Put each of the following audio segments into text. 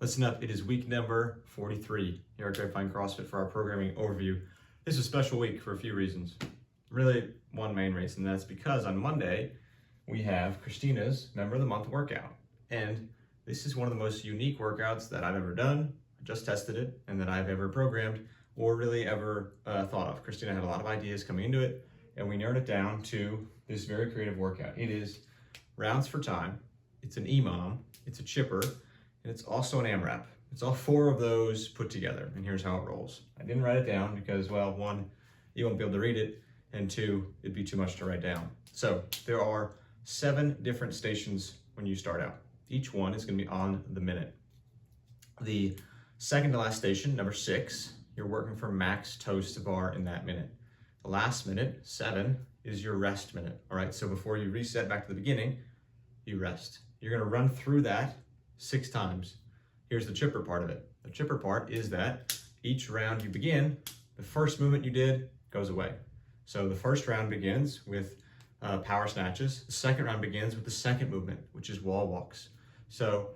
Listen up, it is week number 43 here at Grapevine CrossFit for our programming overview. This is a special week for a few reasons. Really, one main reason, and that's because on Monday, we have Christina's Member of the Month workout. And this is one of the most unique workouts that I've ever done. I just tested it, and that I've ever programmed or really ever thought of. Christina had a lot of ideas coming into it, and we narrowed it down to this very creative workout. It is rounds for time, it's an EMOM, it's a chipper, and it's also an AMRAP. It's all four of those put together, and here's how it rolls. I didn't write it down because, well, one, you won't be able to read it, and two, it'd be too much to write down. So there are 7 different stations when you start out. Each one is gonna be on the minute. The second to last station, number 6, you're working for max toes to bar in that minute. The last minute, 7, is your rest minute, all right? So before you reset back to the beginning, you rest. You're gonna run through that 6 times. Here's the chipper part of it. The chipper part is that each round you begin, the first movement you did goes away. So the first round begins with power snatches. The second round begins with the second movement, which is wall walks. So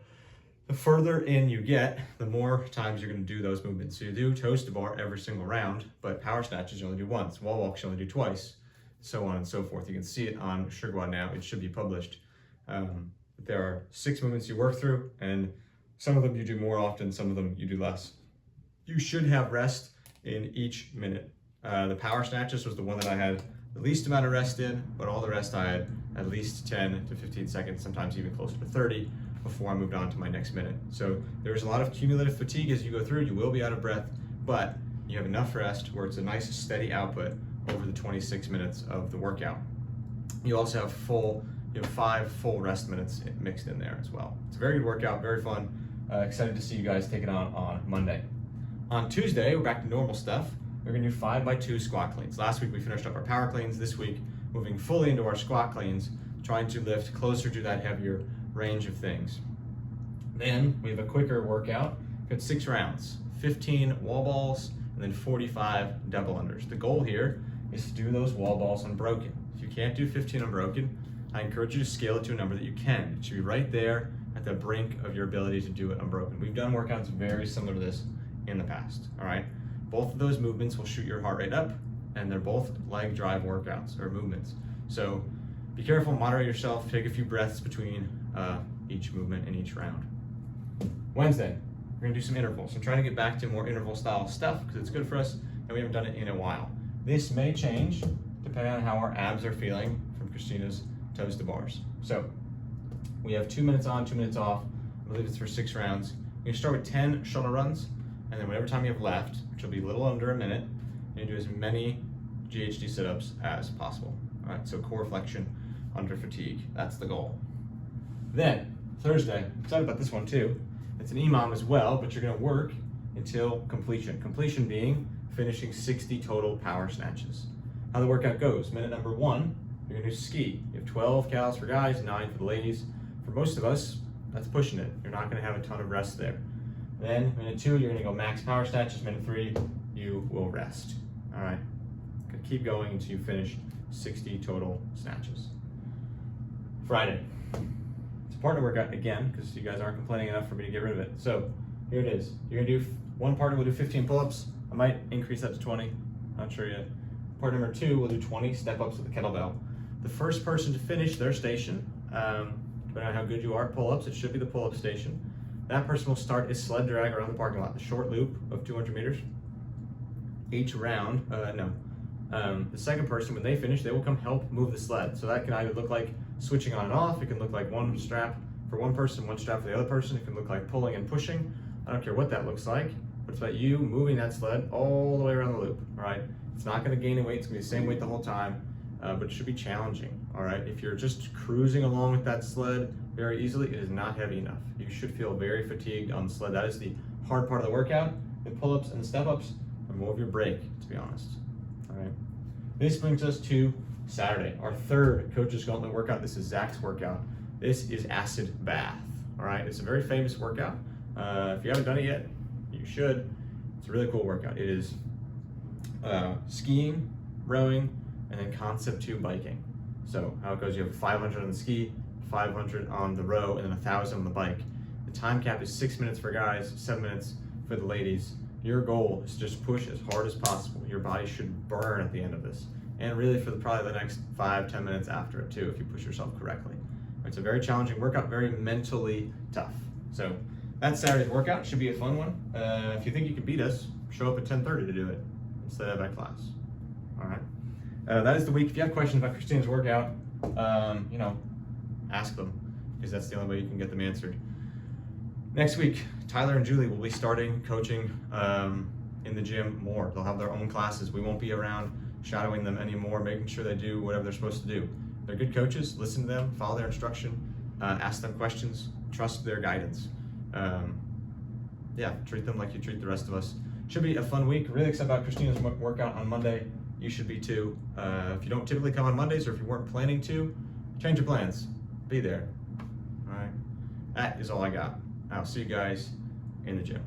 the further in you get, the more times you're gonna do those movements. So you do toes to bar every single round, but power snatches you only do once. Wall walks you only do twice, so on and so forth. You can see it on SugarWOD now. It should be published. There are 6 movements you work through, and some of them you do more often, some of them you do less. You should have rest in each minute. The power snatches was the one that I had the least amount of rest in, but all the rest I had at least 10 to 15 seconds, sometimes even closer to 30, before I moved on to my next minute. So there's a lot of cumulative fatigue as you go through. You will be out of breath, but you have enough rest where it's a nice steady output over the 26 minutes of the workout. You also have 5 full rest minutes mixed in there as well. It's a very good workout, very fun. Excited to see you guys take it on Monday. On Tuesday, we're back to normal stuff. We're gonna do 5x2 squat cleans. Last week we finished up our power cleans. This week, moving fully into our squat cleans, trying to lift closer to that heavier range of things. Then we have a quicker workout. We've got 6 rounds, 15 wall balls, and then 45 double unders. The goal here is to do those wall balls unbroken. If you can't do 15 unbroken, I encourage you to scale it to a number that you can. It should be right there at the brink of your ability to do it unbroken. We've done workouts very similar to this in the past, all right? Both of those movements will shoot your heart rate up, and they're both leg drive workouts or movements. So be careful, moderate yourself, take a few breaths between each movement and each round. Wednesday, we're gonna do some intervals. I'm trying to get back to more interval style stuff because it's good for us, and we haven't done it in a while. This may change depending on how our abs are feeling from Christina's toes to bars. So we have 2 minutes on, 2 minutes off. I believe it's for 6 rounds. You're gonna start with 10 shuttle runs, and then whatever time you have left, which will be a little under a minute, you're gonna do as many GHD sit-ups as possible. All right, so core flexion under fatigue, that's the goal. Then, Thursday, I'm excited about this one too. It's an EMOM as well, but you're gonna work until completion. Completion being finishing 60 total power snatches. How the workout goes, minute number 1, you're gonna do ski. You have 12 cals for guys, 9 for the ladies. For most of us, that's pushing it. You're not gonna have a ton of rest there. Then, minute 2, you're gonna go max power snatches. Minute 3, you will rest. All right, gonna keep going until you finish 60 total snatches. Friday, it's a partner workout again, because you guys aren't complaining enough for me to get rid of it. So here it is. You're gonna do, one partner will do 15 pull-ups. I might increase that to 20, not sure yet. Part number 2 will do 20 step-ups with a kettlebell. The first person to finish their station, depending on how good you are at pull-ups, it should be the pull-up station. That person will start a sled drag around the parking lot, the short loop of 200 meters. Each round, the second person, when they finish, they will come help move the sled. So that can either look like switching on and off. It can look like one strap for one person, one strap for the other person. It can look like pulling and pushing. I don't care what that looks like, but it's about you moving that sled all the way around the loop, all right? It's not gonna gain any weight, it's gonna be the same weight the whole time, but it should be challenging, all right? If you're just cruising along with that sled very easily, it is not heavy enough. You should feel very fatigued on the sled. That is the hard part of the workout. The pull-ups and the step-ups are more of your break, to be honest, all right? This brings us to Saturday, our 3rd Coach's Gauntlet workout. This is Zach's workout. This is acid bath, all right? It's a very famous workout. If you haven't done it yet, you should. It's a really cool workout. It is skiing, rowing, and then concept 2 biking. So how it goes, you have 500 on the ski, 500 on the row, and then 1,000 on the bike. The time cap is 6 minutes for guys, 7 minutes for the ladies. Your goal is to just push as hard as possible. Your body should burn at the end of this. And really for probably the next 5-10 minutes after it too, if you push yourself correctly. It's a very challenging workout, very mentally tough. So that's Saturday's workout. Should be a fun one. If you think you can beat us, show up at 10:30 to do it instead of at class. All right. That is the week. If you have questions about Christina's workout, ask them, because that's the only way you can get them answered. Next week, Tyler and Julie will be starting coaching in the gym more. They'll have their own classes. We won't be around shadowing them anymore, making sure they do whatever they're supposed to do. They're good coaches. Listen to them, follow their instruction, ask them questions, trust their guidance. Treat them like you treat the rest of us. Should be a fun week. Really excited about Christina's workout on Monday. You should be too. If you don't typically come on Mondays, or if you weren't planning to, change your plans. Be there. All right. That is all I got. I'll see you guys in the gym.